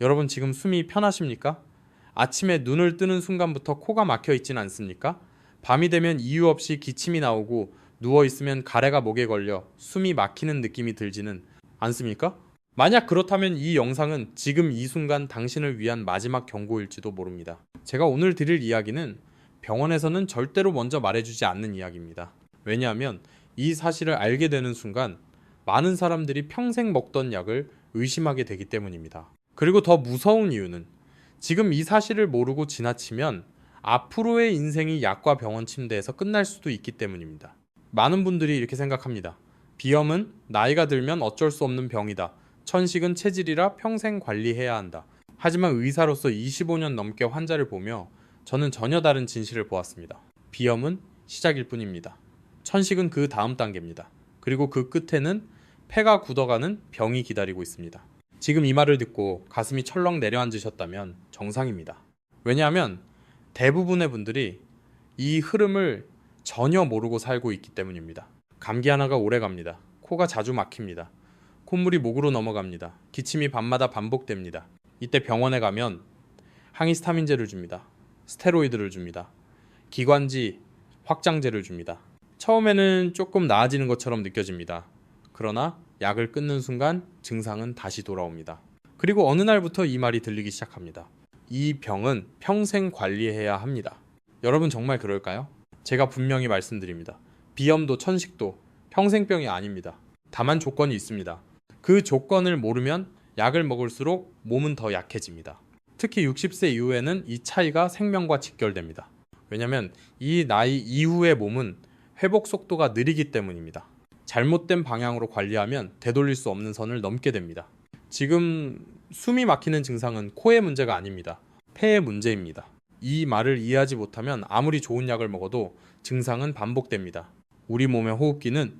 여러분 지금 숨이 편하십니까? 아침에 눈을 뜨는 순간부터 코가 막혀 있진 않습니까? 밤이 되면 이유 없이 기침이 나오고 누워 있으면 가래가 목에 걸려 숨이 막히는 느낌이 들지는 않습니까? 만약 그렇다면 이 영상은 지금 이 순간 당신을 위한 마지막 경고일지도 모릅니다. 제가 오늘 드릴 이야기는 병원에서는 절대로 먼저 말해주지 않는 이야기입니다. 왜냐하면 이 사실을 알게 되는 순간 많은 사람들이 평생 먹던 약을 의심하게 되기 때문입니다. 그리고 더 무서운 이유는 지금 이 사실을 모르고 지나치면 앞으로의 인생이 약과 병원 침대에서 끝날 수도 있기 때문입니다. 많은 분들이 이렇게 생각합니다. 비염은 나이가 들면 어쩔 수 없는 병이다. 천식은 체질이라 평생 관리해야 한다. 하지만 의사로서 25년 넘게 환자를 보며 저는 전혀 다른 진실을 보았습니다. 비염은 시작일 뿐입니다. 천식은 그 다음 단계입니다. 그리고 그 끝에는 폐가 굳어가는 병이 기다리고 있습니다. 지금 이 말을 듣고 가슴이 철렁 내려앉으셨다면 정상입니다. 왜냐하면 대부분의 분들이 이 흐름을 전혀 모르고 살고 있기 때문입니다. 감기 하나가 오래 갑니다. 코가 자주 막힙니다. 콧물이 목으로 넘어갑니다. 기침이 밤마다 반복됩니다. 이때 병원에 가면 항히스타민제를 줍니다. 스테로이드를 줍니다. 기관지 확장제를 줍니다. 처음에는 조금 나아지는 것처럼 느껴집니다. 그러나 약을 끊는 순간 증상은 다시 돌아옵니다. 그리고 어느 날부터 이 말이 들리기 시작합니다. 이 병은 평생 관리해야 합니다. 여러분 정말 그럴까요? 제가 분명히 말씀드립니다. 비염도 천식도 평생병이 아닙니다. 다만 조건이 있습니다. 그 조건을 모르면 약을 먹을수록 몸은 더 약해집니다. 특히 60세 이후에는 이 차이가 생명과 직결됩니다. 왜냐하면 이 나이 이후의 몸은 회복 속도가 느리기 때문입니다. 잘못된 방향으로 관리하면 되돌릴 수 없는 선을 넘게 됩니다. 지금 숨이 막히는 증상은 코의 문제가 아닙니다. 폐의 문제입니다. 이 말을 이해하지 못하면 아무리 좋은 약을 먹어도 증상은 반복됩니다. 우리 몸의 호흡기는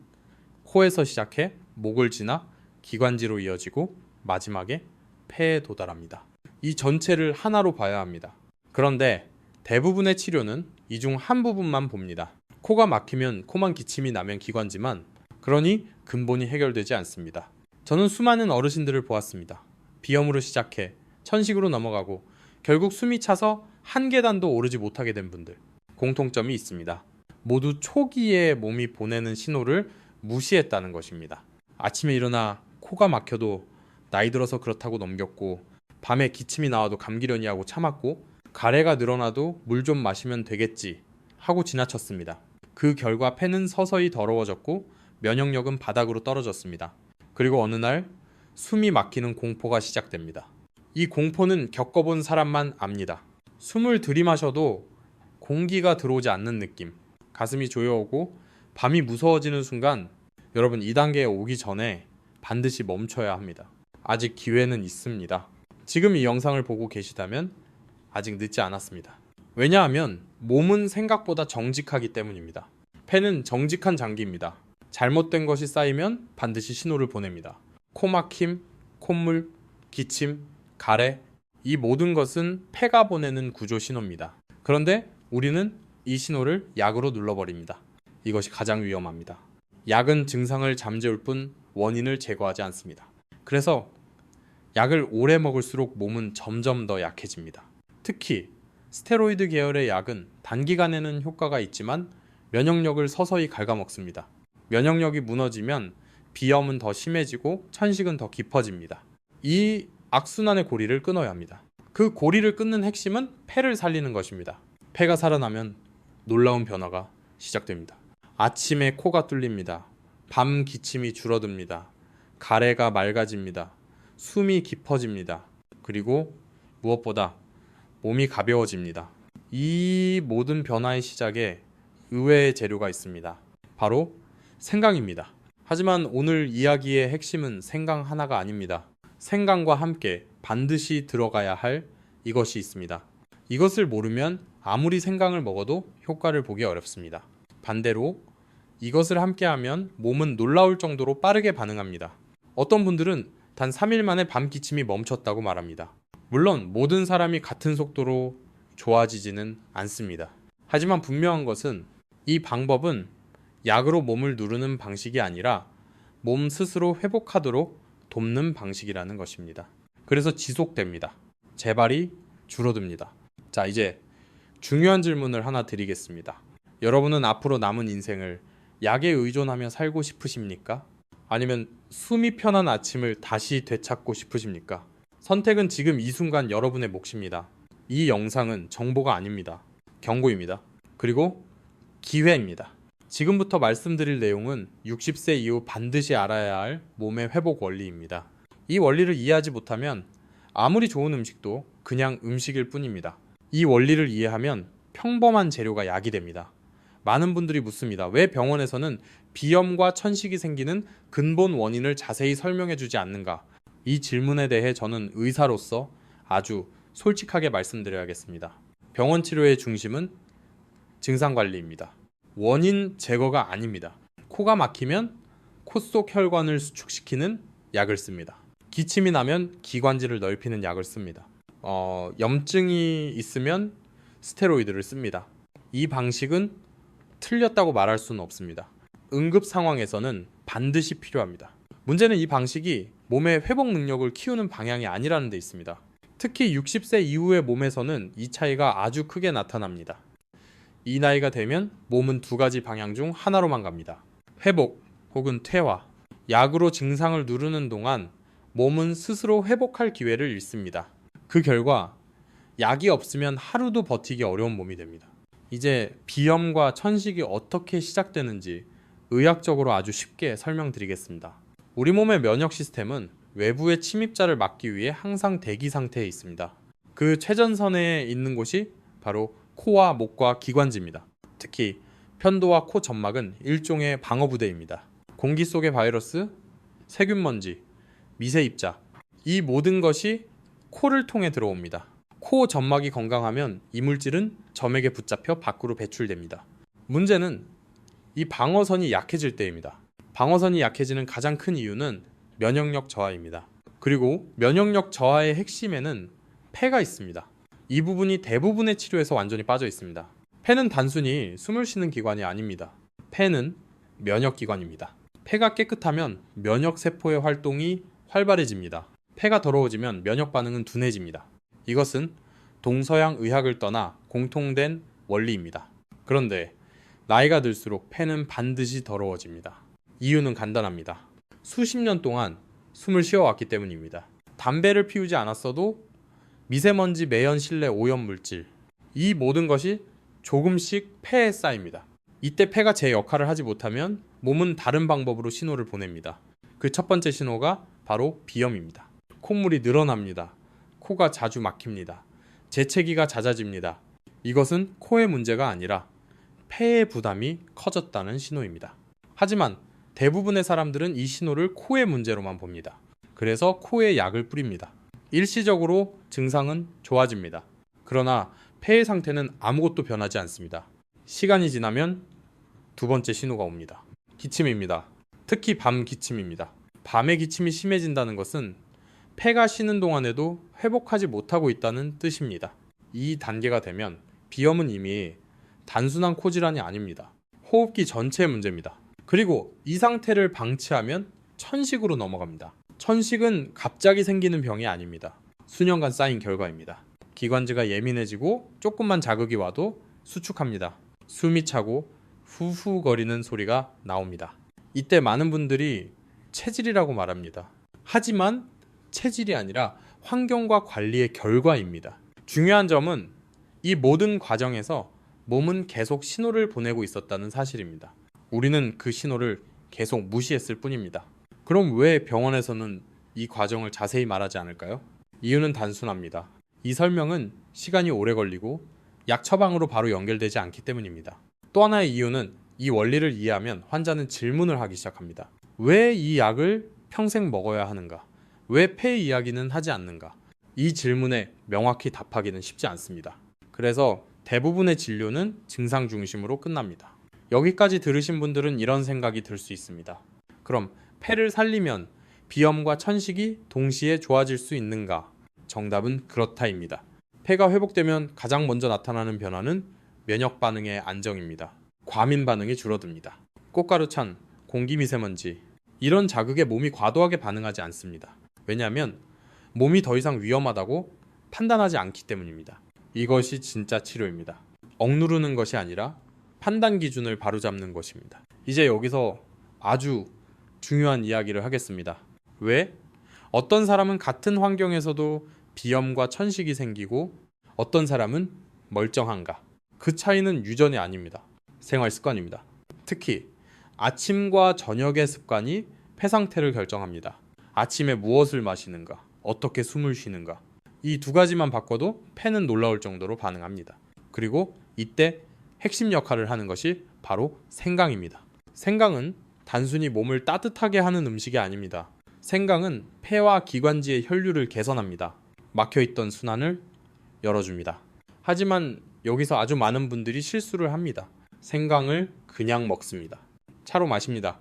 코에서 시작해 목을 지나 기관지로 이어지고 마지막에 폐에 도달합니다. 이 전체를 하나로 봐야 합니다. 그런데 대부분의 치료는 이 중 한 부분만 봅니다. 코가 막히면 코만 기침이 나면 기관지만 그러니 근본이 해결되지 않습니다. 저는 수많은 어르신들을 보았습니다. 비염으로 시작해 천식으로 넘어가고 결국 숨이 차서 한 계단도 오르지 못하게 된 분들. 공통점이 있습니다. 모두 초기에 몸이 보내는 신호를 무시했다는 것입니다. 아침에 일어나 코가 막혀도 나이 들어서 그렇다고 넘겼고, 밤에 기침이 나와도 감기려니 하고 참았고, 가래가 늘어나도 물 좀 마시면 되겠지 하고 지나쳤습니다. 그 결과 폐는 서서히 더러워졌고 면역력은 바닥으로 떨어졌습니다. 그리고 어느 날 숨이 막히는 공포가 시작됩니다. 이 공포는 겪어본 사람만 압니다. 숨을 들이마셔도 공기가 들어오지 않는 느낌, 가슴이 조여오고 밤이 무서워지는 순간 여러분 이 단계에 오기 전에 반드시 멈춰야 합니다. 아직 기회는 있습니다. 지금 이 영상을 보고 계시다면 아직 늦지 않았습니다. 왜냐하면 몸은 생각보다 정직하기 때문입니다. 폐는 정직한 장기입니다. 잘못된 것이 쌓이면 반드시 신호를 보냅니다. 코막힘, 콧물, 기침, 가래, 이 모든 것은 폐가 보내는 구조 신호입니다. 그런데 우리는 이 신호를 약으로 눌러버립니다. 이것이 가장 위험합니다. 약은 증상을 잠재울 뿐 원인을 제거하지 않습니다. 그래서 약을 오래 먹을수록 몸은 점점 더 약해집니다. 특히 스테로이드 계열의 약은 단기간에는 효과가 있지만 면역력을 서서히 갉아먹습니다. 면역력이 무너지면 비염은 더 심해지고 천식은 더 깊어집니다. 이 악순환의 고리를 끊어야 합니다. 그 고리를 끊는 핵심은 폐를 살리는 것입니다. 폐가 살아나면 놀라운 변화가 시작됩니다. 아침에 코가 뚫립니다. 밤 기침이 줄어듭니다. 가래가 맑아집니다. 숨이 깊어집니다. 그리고 무엇보다 몸이 가벼워집니다. 이 모든 변화의 시작에 의외의 재료가 있습니다. 바로 생강입니다. 하지만 오늘 이야기의 핵심은 생강 하나가 아닙니다. 생강과 함께 반드시 들어가야 할 이것이 있습니다. 이것을 모르면 아무리 생강을 먹어도 효과를 보기 어렵습니다. 반대로 이것을 함께하면 몸은 놀라울 정도로 빠르게 반응합니다. 어떤 분들은 단 3일 만에 밤 기침이 멈췄다고 말합니다. 물론 모든 사람이 같은 속도로 좋아지지는 않습니다. 하지만 분명한 것은 이 방법은 약으로 몸을 누르는 방식이 아니라 몸 스스로 회복하도록 돕는 방식이라는 것입니다. 그래서 지속됩니다. 재발이 줄어듭니다. 자, 이제 중요한 질문을 하나 드리겠습니다. 여러분은 앞으로 남은 인생을 약에 의존하며 살고 싶으십니까? 아니면 숨이 편한 아침을 다시 되찾고 싶으십니까? 선택은 지금 이 순간 여러분의 몫입니다. 이 영상은 정보가 아닙니다. 경고입니다. 그리고 기회입니다. 지금부터 말씀드릴 내용은 60세 이후 반드시 알아야 할 몸의 회복 원리입니다. 이 원리를 이해하지 못하면 아무리 좋은 음식도 그냥 음식일 뿐입니다. 이 원리를 이해하면 평범한 재료가 약이 됩니다. 많은 분들이 묻습니다. 왜 병원에서는 비염과 천식이 생기는 근본 원인을 자세히 설명해 주지 않는가? 이 질문에 대해 저는 의사로서 아주 솔직하게 말씀드려야겠습니다. 병원 치료의 중심은 증상관리입니다. 원인 제거가 아닙니다. 코가 막히면 코 속 혈관을 수축시키는 약을 씁니다. 기침이 나면 기관지를 넓히는 약을 씁니다. 염증이 있으면 스테로이드를 씁니다. 이 방식은 틀렸다고 말할 수는 없습니다. 응급 상황에서는 반드시 필요합니다. 문제는 이 방식이 몸의 회복 능력을 키우는 방향이 아니라는 데 있습니다. 특히 60세 이후의 몸에서는 이 차이가 아주 크게 나타납니다. 이 나이가 되면 몸은 두 가지 방향 중 하나로만 갑니다. 회복 혹은 퇴화. 약으로 증상을 누르는 동안 몸은 스스로 회복할 기회를 잃습니다. 그 결과 약이 없으면 하루도 버티기 어려운 몸이 됩니다. 이제 비염과 천식이 어떻게 시작되는지 의학적으로 아주 쉽게 설명드리겠습니다. 우리 몸의 면역 시스템은 외부의 침입자를 막기 위해 항상 대기 상태에 있습니다. 그 최전선에 있는 곳이 바로 코와 목과 기관지입니다. 특히 편도와 코 점막은 일종의 방어부대입니다. 공기 속의 바이러스, 세균먼지, 미세입자, 이 모든 것이 코를 통해 들어옵니다. 코 점막이 건강하면 이물질은 점액에 붙잡혀 밖으로 배출됩니다. 문제는 이 방어선이 약해질 때입니다. 방어선이 약해지는 가장 큰 이유는 면역력 저하입니다. 그리고 면역력 저하의 핵심에는 폐가 있습니다. 이 부분이 대부분의 치료에서 완전히 빠져 있습니다. 폐는 단순히 숨을 쉬는 기관이 아닙니다. 폐는 면역기관입니다. 폐가 깨끗하면 면역세포의 활동이 활발해집니다. 폐가 더러워지면 면역 반응은 둔해집니다. 이것은 동서양 의학을 떠나 공통된 원리입니다. 그런데 나이가 들수록 폐는 반드시 더러워집니다. 이유는 간단합니다. 수십 년 동안 숨을 쉬어왔기 때문입니다. 담배를 피우지 않았어도 미세먼지, 매연, 실내, 오염물질, 이 모든 것이 조금씩 폐에 쌓입니다. 이때 폐가 제 역할을 하지 못하면 몸은 다른 방법으로 신호를 보냅니다. 그 첫 번째 신호가 바로 비염입니다. 콧물이 늘어납니다. 코가 자주 막힙니다. 재채기가 잦아집니다. 이것은 코의 문제가 아니라 폐의 부담이 커졌다는 신호입니다. 하지만 대부분의 사람들은 이 신호를 코의 문제로만 봅니다. 그래서 코에 약을 뿌립니다. 일시적으로 증상은 좋아집니다. 그러나 폐의 상태는 아무것도 변하지 않습니다. 시간이 지나면 두 번째 신호가 옵니다. 기침입니다. 특히 밤 기침입니다. 밤에 기침이 심해진다는 것은 폐가 쉬는 동안에도 회복하지 못하고 있다는 뜻입니다. 이 단계가 되면 비염은 이미 단순한 코질환이 아닙니다. 호흡기 전체의 문제입니다. 그리고 이 상태를 방치하면 천식으로 넘어갑니다. 천식은 갑자기 생기는 병이 아닙니다. 수년간 쌓인 결과입니다. 기관지가 예민해지고 조금만 자극이 와도 수축합니다. 숨이 차고 후후거리는 소리가 나옵니다. 이때 많은 분들이 체질이라고 말합니다. 하지만 체질이 아니라 환경과 관리의 결과입니다. 중요한 점은 이 모든 과정에서 몸은 계속 신호를 보내고 있었다는 사실입니다. 우리는 그 신호를 계속 무시했을 뿐입니다. 그럼 왜 병원에서는 이 과정을 자세히 말하지 않을까요? 이유는 단순합니다. 이 설명은 시간이 오래 걸리고 약 처방으로 바로 연결되지 않기 때문입니다. 또 하나의 이유는 이 원리를 이해하면 환자는 질문을 하기 시작합니다. 왜 이 약을 평생 먹어야 하는가? 왜 폐 이야기는 하지 않는가? 이 질문에 명확히 답하기는 쉽지 않습니다. 그래서 대부분의 진료는 증상 중심으로 끝납니다. 여기까지 들으신 분들은 이런 생각이 들 수 있습니다. 그럼 폐를 살리면 비염과 천식이 동시에 좋아질 수 있는가? 정답은 그렇다입니다. 폐가 회복되면 가장 먼저 나타나는 변화는 면역 반응의 안정입니다. 과민 반응이 줄어듭니다. 꽃가루 찬, 공기 미세먼지, 이런 자극에 몸이 과도하게 반응하지 않습니다. 왜냐하면 몸이 더 이상 위험하다고 판단하지 않기 때문입니다. 이것이 진짜 치료입니다. 억누르는 것이 아니라 판단 기준을 바로잡는 것입니다. 이제 여기서 아주 중요한 이야기를 하겠습니다. 왜? 어떤 사람은 같은 환경에서도 비염과 천식이 생기고 어떤 사람은 멀쩡한가? 그 차이는 유전이 아닙니다. 생활 습관입니다. 특히 아침과 저녁의 습관이 폐 상태를 결정합니다. 아침에 무엇을 마시는가? 어떻게 숨을 쉬는가? 이 두 가지만 바꿔도 폐는 놀라울 정도로 반응합니다. 그리고 이때 핵심 역할을 하는 것이 바로 생강입니다. 생강은 단순히 몸을 따뜻하게 하는 음식이 아닙니다. 생강은 폐와 기관지의 혈류를 개선합니다. 막혀있던 순환을 열어줍니다. 하지만 여기서 아주 많은 분들이 실수를 합니다. 생강을 그냥 먹습니다. 차로 마십니다.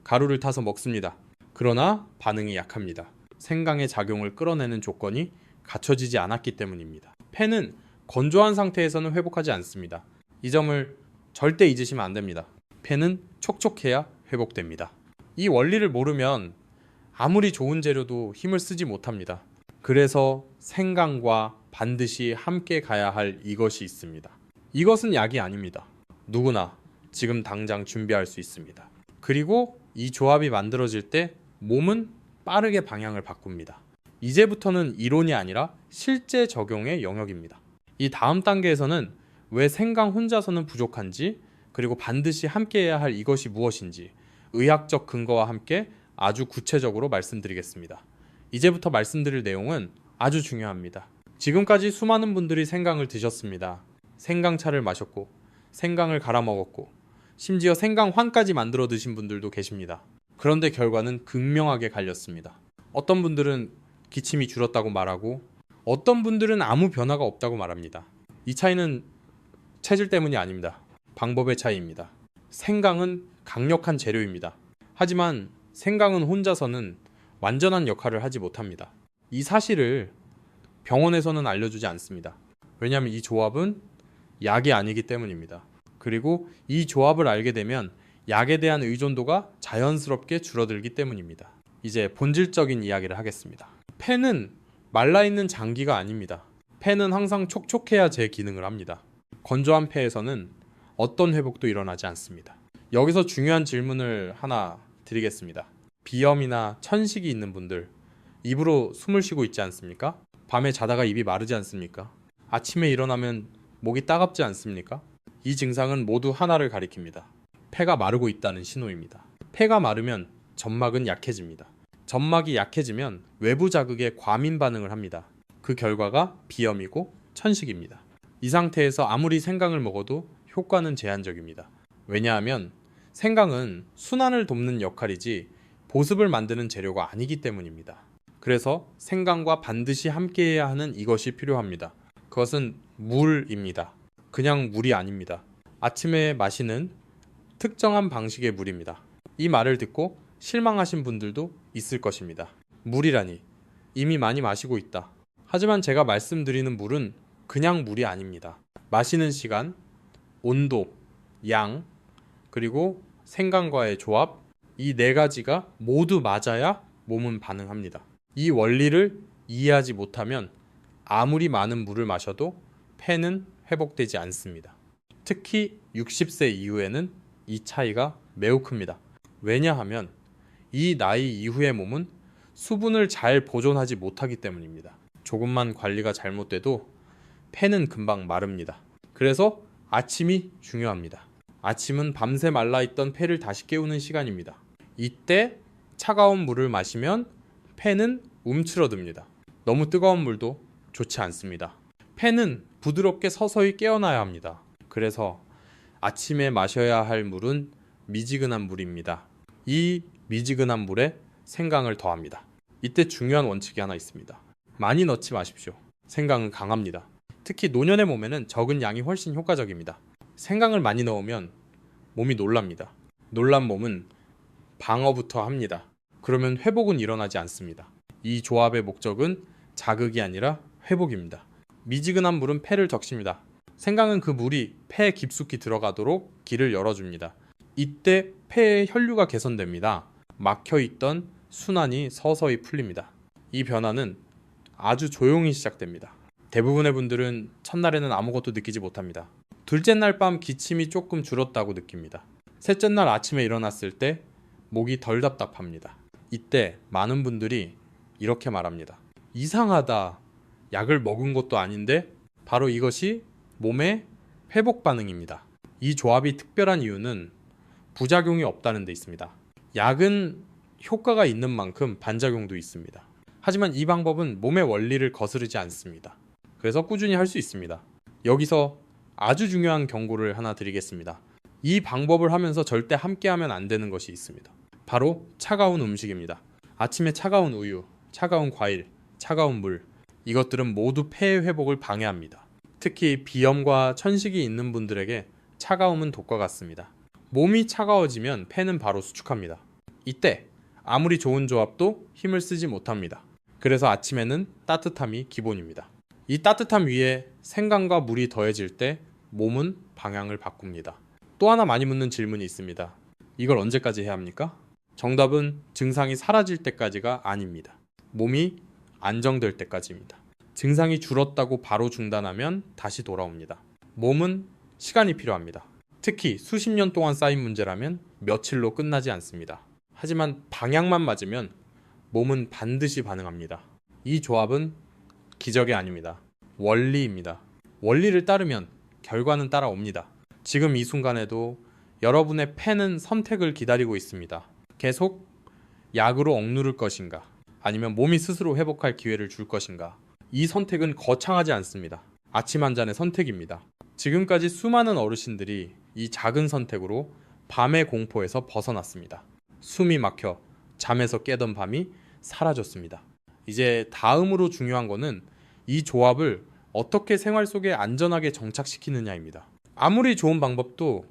가루를 타서 먹습니다. 그러나 반응이 약합니다. 생강의 작용을 끌어내는 조건이 갖춰지지 않았기 때문입니다. 폐는 건조한 상태에서는 회복하지 않습니다. 이 점을 절대 잊으시면 안 됩니다. 폐는 촉촉해야 회복됩니다. 이 원리를 모르면 아무리 좋은 재료도 힘을 쓰지 못합니다. 그래서 생강과 반드시 함께 가야 할 이것이 있습니다. 이것은 약이 아닙니다. 누구나 지금 당장 준비할 수 있습니다. 그리고 이 조합이 만들어질 때 몸은 빠르게 방향을 바꿉니다. 이제부터는 이론이 아니라 실제 적용의 영역입니다. 이 다음 단계에서는 왜 생강 혼자서는 부족한지, 그리고 반드시 함께해야 할 이것이 무엇인지 의학적 근거와 함께 아주 구체적으로 말씀드리겠습니다. 이제부터 말씀드릴 내용은 아주 중요합니다. 지금까지 수많은 분들이 생강을 드셨습니다. 생강차를 마셨고 생강을 갈아 먹었고 심지어 생강황까지 만들어 드신 분들도 계십니다. 그런데 결과는 극명하게 갈렸습니다. 어떤 분들은 기침이 줄었다고 말하고 어떤 분들은 아무 변화가 없다고 말합니다. 이 차이는 체질 때문이 아닙니다. 방법의 차이입니다. 생강은 강력한 재료입니다. 하지만 생강은 혼자서는 완전한 역할을 하지 못합니다. 이 사실을 병원에서는 알려주지 않습니다. 왜냐하면 이 조합은 약이 아니기 때문입니다. 그리고 이 조합을 알게 되면 약에 대한 의존도가 자연스럽게 줄어들기 때문입니다. 이제 본질적인 이야기를 하겠습니다. 폐는 말라있는 장기가 아닙니다. 폐는 항상 촉촉해야 제 기능을 합니다. 건조한 폐에서는 어떤 회복도 일어나지 않습니다. 여기서 중요한 질문을 하나 드리겠습니다. 비염이나 천식이 있는 분들, 입으로 숨을 쉬고 있지 않습니까? 밤에 자다가 입이 마르지 않습니까? 아침에 일어나면 목이 따갑지 않습니까? 이 증상은 모두 하나를 가리킵니다. 폐가 마르고 있다는 신호입니다. 폐가 마르면 점막은 약해집니다. 점막이 약해지면 외부 자극에 과민 반응을 합니다. 그 결과가 비염이고 천식입니다. 이 상태에서 아무리 생강을 먹어도 효과는 제한적입니다. 왜냐하면 생강은 순환을 돕는 역할이지 보습을 만드는 재료가 아니기 때문입니다. 그래서 생강과 반드시 함께해야 하는 이것이 필요합니다. 그것은 물입니다. 그냥 물이 아닙니다. 아침에 마시는 특정한 방식의 물입니다. 이 말을 듣고 실망하신 분들도 있을 것입니다. 물이라니, 이미 많이 마시고 있다. 하지만 제가 말씀드리는 물은 그냥 물이 아닙니다. 마시는 시간, 온도, 양, 그리고 생강과의 조합, 이 네 가지가 모두 맞아야 몸은 반응합니다. 이 원리를 이해하지 못하면 아무리 많은 물을 마셔도 폐는 회복되지 않습니다. 특히 60세 이후에는 이 차이가 매우 큽니다. 왜냐하면 이 나이 이후의 몸은 수분을 잘 보존하지 못하기 때문입니다. 조금만 관리가 잘못돼도 폐는 금방 마릅니다. 그래서 아침이 중요합니다. 아침은 밤새 말라있던 폐를 다시 깨우는 시간입니다. 이때 차가운 물을 마시면 폐는 움츠러듭니다. 너무 뜨거운 물도 좋지 않습니다. 폐는 부드럽게 서서히 깨어나야 합니다. 그래서 아침에 마셔야 할 물은 미지근한 물입니다. 이 미지근한 물에 생강을 더합니다. 이때 중요한 원칙이 하나 있습니다. 많이 넣지 마십시오. 생강은 강합니다. 특히 노년의 몸에는 적은 양이 훨씬 효과적입니다. 생강을 많이 넣으면 몸이 놀랍니다. 놀란 몸은 방어부터 합니다. 그러면 회복은 일어나지 않습니다. 이 조합의 목적은 자극이 아니라 회복입니다. 미지근한 물은 폐를 적십니다. 생강은 그 물이 폐에 깊숙이 들어가도록 길을 열어줍니다. 이때 폐의 혈류가 개선됩니다. 막혀있던 순환이 서서히 풀립니다. 이 변화는 아주 조용히 시작됩니다. 대부분의 분들은 첫날에는 아무것도 느끼지 못합니다. 둘째 날 밤 기침이 조금 줄었다고 느낍니다. 셋째 날 아침에 일어났을 때 목이 덜 답답합니다. 이때 많은 분들이 이렇게 말합니다. 이상하다. 약을 먹은 것도 아닌데 바로 이것이 몸의 회복 반응입니다. 이 조합이 특별한 이유는 부작용이 없다는 데 있습니다. 약은 효과가 있는 만큼 반작용도 있습니다. 하지만 이 방법은 몸의 원리를 거스르지 않습니다. 그래서 꾸준히 할 수 있습니다. 여기서 아주 중요한 경고를 하나 드리겠습니다. 이 방법을 하면서 절대 함께하면 안 되는 것이 있습니다. 바로 차가운 음식입니다. 아침에 차가운 우유, 차가운 과일, 차가운 물, 이것들은 모두 폐의 회복을 방해합니다. 특히 비염과 천식이 있는 분들에게 차가움은 독과 같습니다. 몸이 차가워지면 폐는 바로 수축합니다. 이때 아무리 좋은 조합도 힘을 쓰지 못합니다. 그래서 아침에는 따뜻함이 기본입니다. 이 따뜻함 위에 생강과 물이 더해질 때 몸은 방향을 바꿉니다. 또 하나 많이 묻는 질문이 있습니다. 이걸 언제까지 해야 합니까? 정답은 증상이 사라질 때까지가 아닙니다. 몸이 안정될 때까지입니다. 증상이 줄었다고 바로 중단하면 다시 돌아옵니다. 몸은 시간이 필요합니다. 특히 수십 년 동안 쌓인 문제라면 며칠로 끝나지 않습니다. 하지만 방향만 맞으면 몸은 반드시 반응합니다. 이 조합은 기적이 아닙니다. 원리입니다. 원리를 따르면 결과는 따라옵니다. 지금 이 순간에도 여러분의 폐는 선택을 기다리고 있습니다. 계속 약으로 억누를 것인가? 아니면 몸이 스스로 회복할 기회를 줄 것인가? 이 선택은 거창하지 않습니다. 아침 한 잔의 선택입니다. 지금까지 수많은 어르신들이 이 작은 선택으로 밤의 공포에서 벗어났습니다. 숨이 막혀 잠에서 깨던 밤이 사라졌습니다. 이제 다음으로 중요한 거는 이 조합을 어떻게 생활 속에 안전하게 정착시키느냐입니다. 아무리 좋은 방법도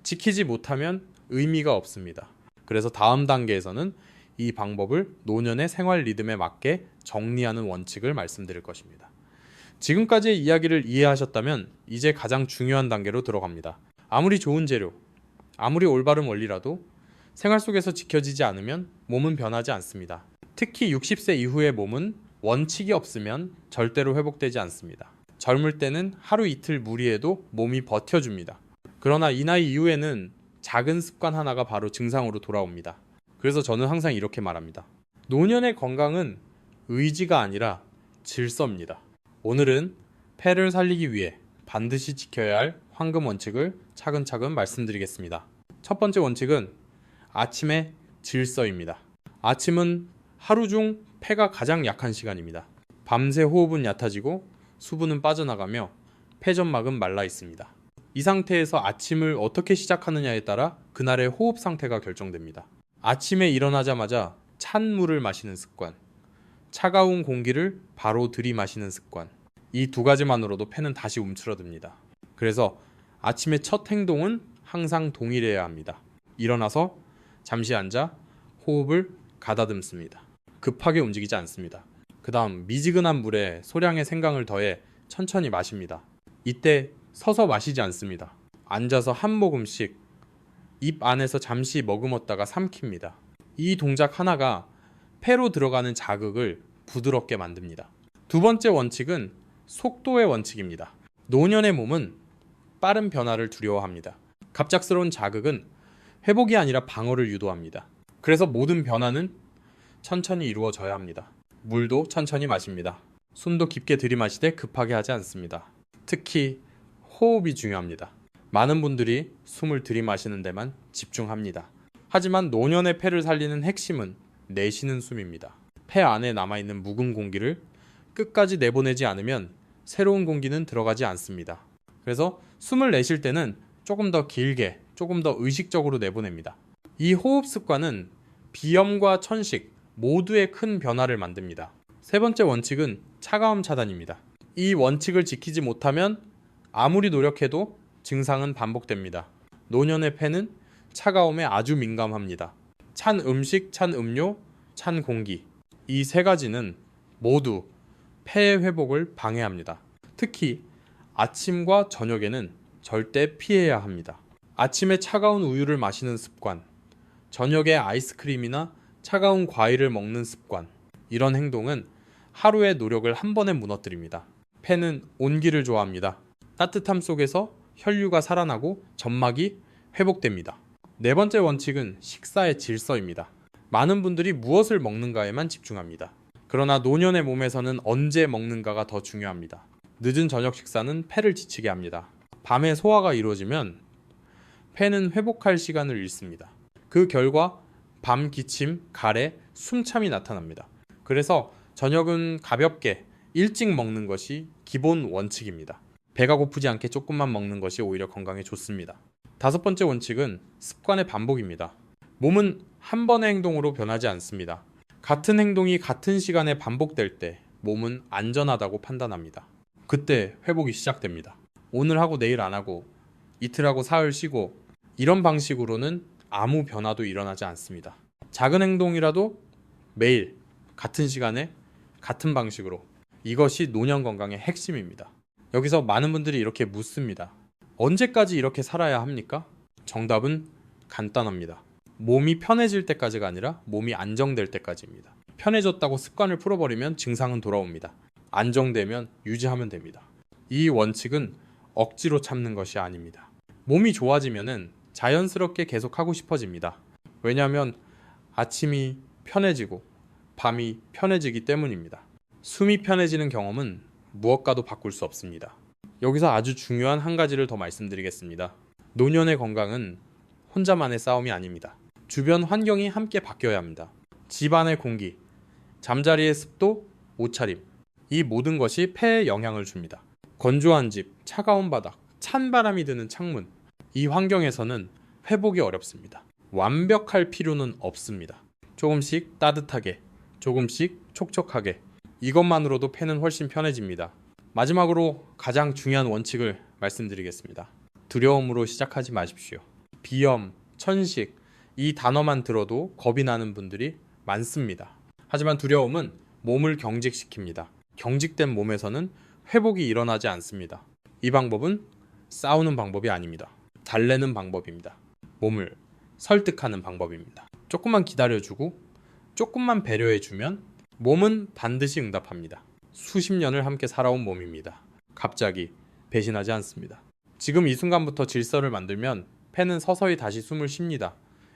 지키지 못하면 의미가 없습니다. 그래서 다음 단계에서는 이 방법을 노년의 생활 리듬에 맞게 정리하는 원칙을 말씀드릴 것입니다. 지금까지의 이야기를 이해하셨다면 이제 가장 중요한 단계로 들어갑니다. 아무리 좋은 재료, 아무리 올바른 원리라도 생활 속에서 지켜지지 않으면 몸은 변하지 않습니다. 특히 60세 이후의 몸은 원칙이 없으면 절대로 회복되지 않습니다. 젊을 때는 하루 이틀 무리해도 몸이 버텨줍니다. 그러나 이 나이 이후에는 작은 습관 하나가 바로 증상으로 돌아옵니다. 그래서 저는 항상 이렇게 말합니다. 노년의 건강은 의지가 아니라 질서입니다. 오늘은 폐를 살리기 위해 반드시 지켜야 할 황금 원칙을 차근차근 말씀드리겠습니다. 첫 번째 원칙은 아침의 질서입니다. 아침은 하루 중 폐가 가장 약한 시간입니다. 밤새 호흡은 얕아지고 수분은 빠져나가며 폐점막은 말라 있습니다. 이 상태에서 아침을 어떻게 시작하느냐에 따라 그날의 호흡 상태가 결정됩니다. 아침에 일어나자마자 찬 물을 마시는 습관, 차가운 공기를 바로 들이마시는 습관, 이 두 가지만으로도 폐는 다시 움츠러듭니다. 그래서 아침의 첫 행동은 항상 동일해야 합니다. 일어나서 잠시 앉아 호흡을 가다듬습니다. 급하게 움직이지 않습니다. 그 다음 미지근한 물에 소량의 생강을 더해 천천히 마십니다. 이때 서서 마시지 않습니다. 앉아서 한 모금씩 입 안에서 잠시 머금었다가 삼킵니다. 이 동작 하나가 폐로 들어가는 자극을 부드럽게 만듭니다. 두 번째 원칙은 속도의 원칙입니다. 노년의 몸은 빠른 변화를 두려워합니다. 갑작스러운 자극은 회복이 아니라 방어를 유도합니다. 그래서 모든 변화는 천천히 이루어져야 합니다. 물도 천천히 마십니다. 숨도 깊게 들이마시되 급하게 하지 않습니다. 특히 호흡이 중요합니다. 많은 분들이 숨을 들이마시는 데만 집중합니다. 하지만 노년의 폐를 살리는 핵심은 내쉬는 숨입니다. 폐 안에 남아있는 묵은 공기를 끝까지 내보내지 않으면 새로운 공기는 들어가지 않습니다. 그래서 숨을 내쉴 때는 조금 더 길게, 조금 더 의식적으로 내보냅니다. 이 호흡 습관은 비염과 천식 모두의 큰 변화를 만듭니다. 세 번째 원칙은 차가움 차단입니다. 이 원칙을 지키지 못하면 아무리 노력해도 증상은 반복됩니다. 노년의 폐는 차가움에 아주 민감합니다. 찬 음식, 찬 음료, 찬 공기, 이 세 가지는 모두 폐의 회복을 방해합니다. 특히 아침과 저녁에는 절대 피해야 합니다. 아침에 차가운 우유를 마시는 습관, 저녁에 아이스크림이나 차가운 과일을 먹는 습관, 이런 행동은 하루의 노력을 한 번에 무너뜨립니다. 폐는 온기를 좋아합니다. 따뜻함 속에서 혈류가 살아나고 점막이 회복됩니다. 네 번째 원칙은 식사의 질서입니다. 많은 분들이 무엇을 먹는가에만 집중합니다. 그러나 노년의 몸에서는 언제 먹는가가 더 중요합니다. 늦은 저녁 식사는 폐를 지치게 합니다. 밤에 소화가 이루어지면 폐는 회복할 시간을 잃습니다. 그 결과 밤 기침, 가래, 숨참이 나타납니다. 그래서 저녁은 가볍게 일찍 먹는 것이 기본 원칙입니다. 배가 고프지 않게 조금만 먹는 것이 오히려 건강에 좋습니다. 다섯 번째 원칙은 습관의 반복입니다. 몸은 한 번의 행동으로 변하지 않습니다. 같은 행동이 같은 시간에 반복될 때 몸은 안전하다고 판단합니다. 그때 회복이 시작됩니다. 오늘 하고 내일 안 하고 이틀 하고 사흘 쉬고 이런 방식으로는 아무 변화도 일어나지 않습니다. 작은 행동이라도 매일 같은 시간에 같은 방식으로, 이것이 노년 건강의 핵심입니다. 여기서 많은 분들이 이렇게 묻습니다. 언제까지 이렇게 살아야 합니까? 정답은 간단합니다. 몸이 편해질 때까지가 아니라 몸이 안정될 때까지입니다. 편해졌다고 습관을 풀어버리면 증상은 돌아옵니다. 안정되면 유지하면 됩니다. 이 원칙은 억지로 참는 것이 아닙니다. 몸이 좋아지면은 자연스럽게 계속하고 싶어집니다. 왜냐하면 아침이 편해지고 밤이 편해지기 때문입니다. 숨이 편해지는 경험은 무엇과도 바꿀 수 없습니다. 여기서 아주 중요한 한 가지를 더 말씀드리겠습니다. 노년의 건강은 혼자만의 싸움이 아닙니다. 주변 환경이 함께 바뀌어야 합니다. 집안의 공기, 잠자리의 습도, 옷차림, 이 모든 것이 폐에 영향을 줍니다. 건조한 집, 차가운 바닥, 찬 바람이 드는 창문, 이 환경에서는 회복이 어렵습니다. 완벽할 필요는 없습니다. 조금씩 따뜻하게, 조금씩 촉촉하게, 이것만으로도 폐는 훨씬 편해집니다. 마지막으로 가장 중요한 원칙을 말씀드리겠습니다. 두려움으로 시작하지 마십시오. 비염, 천식, 이 단어만 들어도 겁이 나는 분들이 많습니다. 하지만 두려움은 몸을 경직시킵니다. 경직된 몸에서는 회복이 일어나지 않습니다. 이 방법은 싸우는 방법이 아닙니다. 달래는 방법입니다. 몸을 설득하는 방법입니다. 조금만 기다려주고 조금만 배려해주면 몸은 반드시 응답합니다. 수십 년을 함께 살아온 몸입니다. 갑자기 배신하지 않습니다. 지금 이 순간부터 질서를 만들면 폐는 서서히 다시 숨을 쉽니다.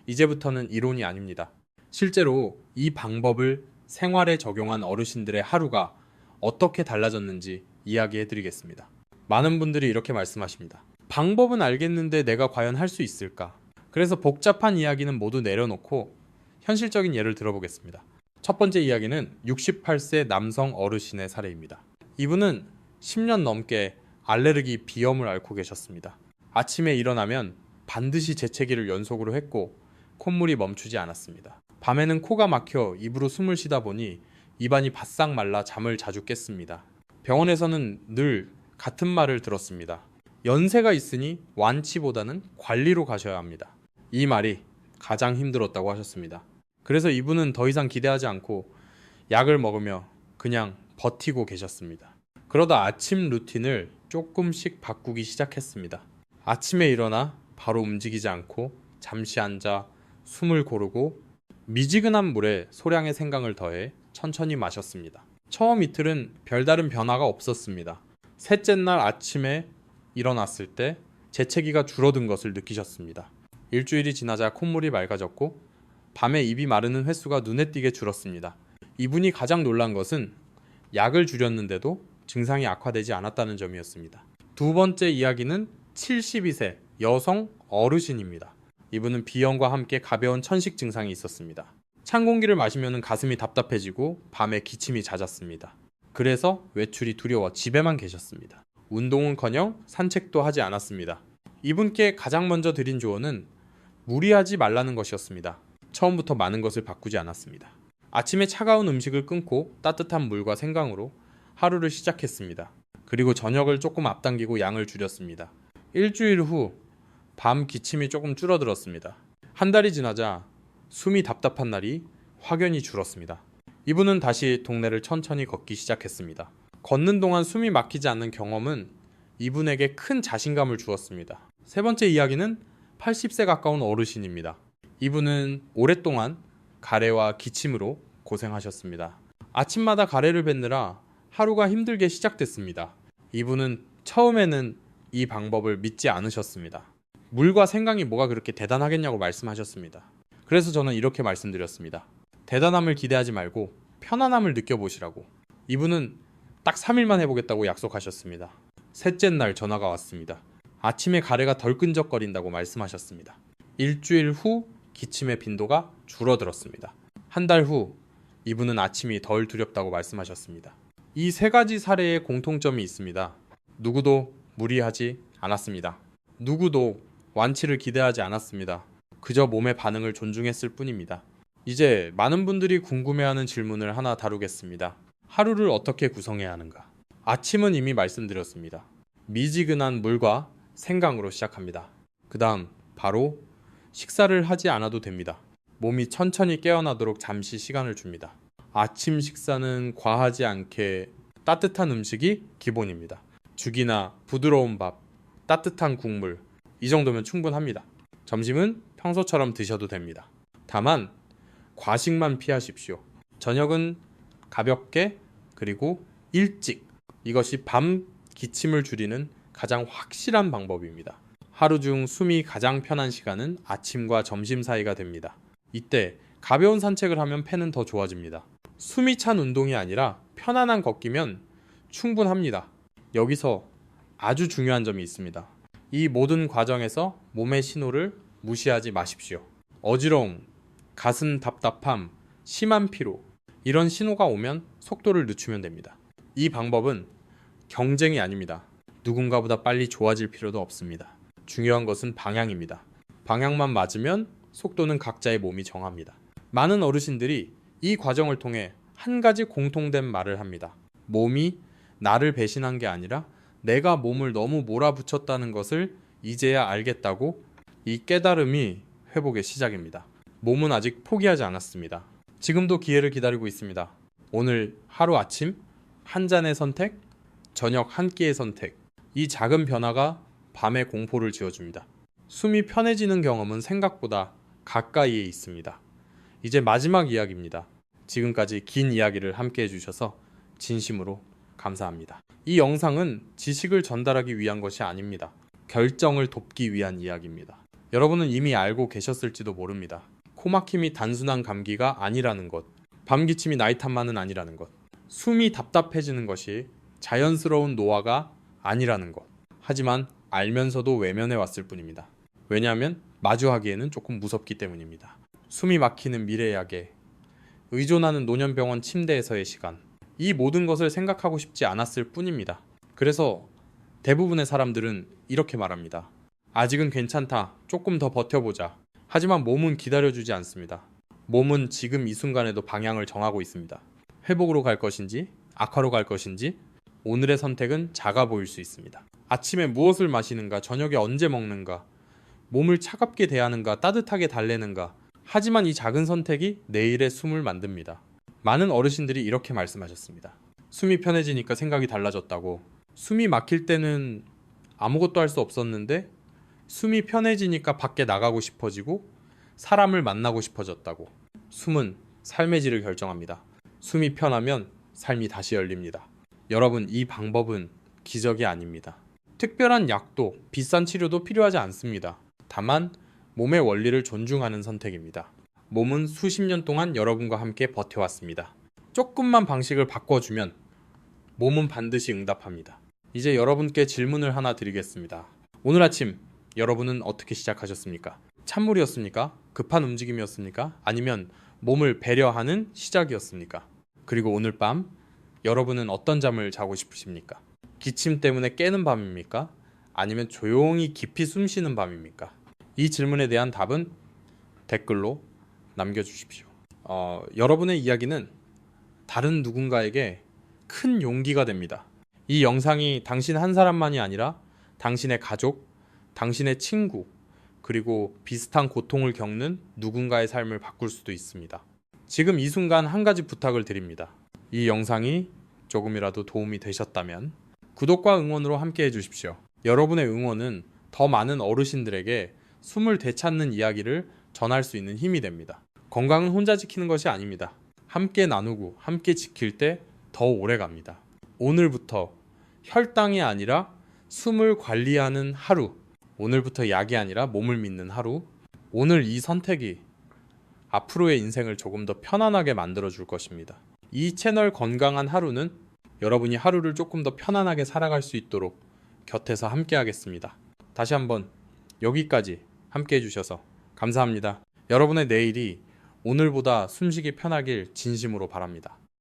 이제부터는 이론이 아닙니다. 실제로 이 방법을 생활에 적용한 어르신들의 하루가 어떻게 달라졌는지 이야기해드리겠습니다. 많은 분들이 이렇게 말씀하십니다. 방법은 알겠는데 내가 과연 할 수 있을까? 그래서 복잡한 이야기는 모두 내려놓고 현실적인 예를 들어보겠습니다. 첫 번째 이야기는 68세 남성 어르신의 사례입니다. 이분은 10년 넘게 알레르기 비염을 앓고 계셨습니다. 아침에 일어나면 반드시 재채기를 연속으로 했고 콧물이 멈추지 않았습니다. 밤에는 코가 막혀 입으로 숨을 쉬다 보니 입안이 바싹 말라 잠을 자주 깼습니다. 병원에서는 늘 같은 말을 들었습니다. 연세가 있으니 완치보다는 관리로 가셔야 합니다. 이 말이 가장 힘들었다고 하셨습니다. 그래서 이분은 더 이상 기대하지 않고 약을 먹으며 그냥 버티고 계셨습니다. 그러다 아침 루틴을 조금씩 바꾸기 시작했습니다. 아침에 일어나 바로 움직이지 않고 잠시 앉아 숨을 고르고 미지근한 물에 소량의 생강을 더해 천천히 마셨습니다. 처음 이틀은 별다른 변화가 없었습니다. 셋째 날 아침에 일어났을 때 재채기가 줄어든 것을 느끼셨습니다. 일주일이 지나자 콧물이 맑아졌고 밤에 입이 마르는 횟수가 눈에 띄게 줄었습니다. 이분이 가장 놀란 것은 약을 줄였는데도 증상이 악화되지 않았다는 점이었습니다. 두 번째 이야기는 72세 여성 어르신입니다. 이분은 비염과 함께 가벼운 천식 증상이 있었습니다. 찬 공기를 마시면 가슴이 답답해지고 밤에 기침이 잦았습니다. 그래서 외출이 두려워 집에만 계셨습니다. 운동은커녕 산책도 하지 않았습니다. 이분께 가장 먼저 드린 조언은 무리하지 말라는 것이었습니다. 처음부터 많은 것을 바꾸지 않았습니다. 아침에 차가운 음식을 끊고 따뜻한 물과 생강으로 하루를 시작했습니다. 그리고 저녁을 조금 앞당기고 양을 줄였습니다. 일주일 후 밤 기침이 조금 줄어들었습니다. 한 달이 지나자 숨이 답답한 날이 확연히 줄었습니다. 이분은 다시 동네를 천천히 걷기 시작했습니다. 걷는 동안 숨이 막히지 않는 경험은 이분에게 큰 자신감을 주었습니다. 세 번째 이야기는 80세 가까운 어르신입니다. 이분은 오랫동안 가래와 기침으로 고생하셨습니다. 아침마다 가래를 뱉느라 하루가 힘들게 시작됐습니다. 이분은 처음에는 이 방법을 믿지 않으셨습니다. 물과 생강이 뭐가 그렇게 대단하겠냐고 말씀하셨습니다. 그래서 저는 이렇게 말씀드렸습니다. 대단함을 기대하지 말고 편안함을 느껴보시라고. 이분은 딱 3일만 해보겠다고 약속하셨습니다. 셋째 날 전화가 왔습니다. 아침에 가래가 덜 끈적거린다고 말씀하셨습니다. 일주일 후 기침의 빈도가 줄어들었습니다. 한 달 후 이분은 아침이 덜 두렵다고 말씀하셨습니다. 이 세 가지 사례에 공통점이 있습니다. 누구도 무리하지 않았습니다. 누구도 완치를 기대하지 않았습니다. 그저 몸의 반응을 존중했을 뿐입니다. 이제 많은 분들이 궁금해하는 질문을 하나 다루겠습니다. 하루를 어떻게 구성해야 하는가? 아침은 이미 말씀드렸습니다. 미지근한 물과 생강으로 시작합니다. 그 다음 바로 식사를 하지 않아도 됩니다. 몸이 천천히 깨어나도록 잠시 시간을 줍니다. 아침 식사는 과하지 않게 따뜻한 음식이 기본입니다. 죽이나 부드러운 밥, 따뜻한 국물, 이 정도면 충분합니다. 점심은 평소처럼 드셔도 됩니다. 다만 과식만 피하십시오. 저녁은 가볍게 그리고 일찍. 이것이 밤 기침을 줄이는 가장 확실한 방법입니다. 하루 중 숨이 가장 편한 시간은 아침과 점심 사이가 됩니다. 이때 가벼운 산책을 하면 폐는 더 좋아집니다. 숨이 찬 운동이 아니라 편안한 걷기면 충분합니다. 여기서 아주 중요한 점이 있습니다. 이 모든 과정에서 몸의 신호를 무시하지 마십시오. 어지러움, 가슴 답답함, 심한 피로, 이런 신호가 오면 속도를 늦추면 됩니다. 이 방법은 경쟁이 아닙니다. 누군가보다 빨리 좋아질 필요도 없습니다. 중요한 것은 방향입니다. 방향만 맞으면 속도는 각자의 몸이 정합니다. 많은 어르신들이 이 과정을 통해 한 가지 공통된 말을 합니다. 몸이 나를 배신한 게 아니라 내가 몸을 너무 몰아붙였다는 것을 이제야 알겠다고. 이 깨달음이 회복의 시작입니다. 몸은 아직 포기하지 않았습니다. 지금도 기회를 기다리고 있습니다. 오늘 하루 아침 한 잔의 선택, 저녁 한 끼의 선택. 이 작은 변화가 밤의 공포를 지워줍니다. 숨이 편해지는 경험은 생각보다 가까이에 있습니다. 이제 마지막 이야기입니다. 지금까지 긴 이야기를 함께 해주셔서 진심으로 감사합니다. 이 영상은 지식을 전달하기 위한 것이 아닙니다. 결정을 돕기 위한 이야기입니다. 여러분은 이미 알고 계셨을지도 모릅니다. 코막힘이 단순한 감기가 아니라는 것, 밤기침이 나이 탓만은 아니라는 것, 숨이 답답해지는 것이 자연스러운 노화가 아니라는 것. 하지만 알면서도 외면해 왔을 뿐입니다. 왜냐하면 마주하기에는 조금 무섭기 때문입니다. 숨이 막히는 미래약에 의존하는 노년병원 침대에서의 시간, 이 모든 것을 생각하고 싶지 않았을 뿐입니다. 그래서 대부분의 사람들은 이렇게 말합니다. 아직은 괜찮다. 조금 더 버텨보자. 하지만 몸은 기다려주지 않습니다. 몸은 지금 이 순간에도 방향을 정하고 있습니다. 회복으로 갈 것인지 악화로 갈 것인지 오늘의 선택은 작아 보일 수 있습니다. 아침에 무엇을 마시는가, 저녁에 언제 먹는가, 몸을 차갑게 대하는가, 따뜻하게 달래는가. 하지만 이 작은 선택이 내일의 숨을 만듭니다. 많은 어르신들이 이렇게 말씀하셨습니다. 숨이 편해지니까 생각이 달라졌다고. 숨이 막힐 때는 아무것도 할 수 없었는데 숨이 편해지니까 밖에 나가고 싶어지고 사람을 만나고 싶어졌다고. 숨은 삶의 질을 결정합니다. 숨이 편하면 삶이 다시 열립니다. 여러분, 이 방법은 기적이 아닙니다. 특별한 약도 비싼 치료도 필요하지 않습니다. 다만 몸의 원리를 존중하는 선택입니다. 몸은 수십 년 동안 여러분과 함께 버텨왔습니다. 조금만 방식을 바꿔주면 몸은 반드시 응답합니다. 이제 여러분께 질문을 하나 드리겠습니다. 오늘 아침 여러분은 어떻게 시작하셨습니까? 찬물이었습니까? 급한 움직임이었습니까? 아니면 몸을 배려하는 시작이었습니까? 그리고 오늘 밤 여러분은 어떤 잠을 자고 싶으십니까? 기침 때문에 깨는 밤입니까? 아니면 조용히 깊이 숨 쉬는 밤입니까? 이 질문에 대한 답은 댓글로 남겨주십시오. 여러분의 이야기는 다른 누군가에게 큰 용기가 됩니다. 이 영상이 당신 한 사람만이 아니라 당신의 가족, 당신의 친구, 그리고 비슷한 고통을 겪는 누군가의 삶을 바꿀 수도 있습니다. 지금 이 순간 한 가지 부탁을 드립니다. 이 영상이 조금이라도 도움이 되셨다면 구독과 응원으로 함께 해주십시오. 여러분의 응원은 더 많은 어르신들에게 숨을 되찾는 이야기를 전할 수 있는 힘이 됩니다. 건강은 혼자 지키는 것이 아닙니다. 함께 나누고 함께 지킬 때 더 오래 갑니다. 오늘부터 혈당이 아니라 숨을 관리하는 하루. 오늘부터 약이 아니라 몸을 믿는 하루. 오늘 이 선택이 앞으로의 인생을 조금 더 편안하게 만들어 줄 것입니다. 이 채널 건강한 하루는 여러분이 하루를 조금 더 편안하게 살아갈 수 있도록 곁에서 함께 하겠습니다. 다시 한번 여기까지 함께 해주셔서 감사합니다. 여러분의 내일이 오늘보다 숨쉬기 편하길 진심으로 바랍니다.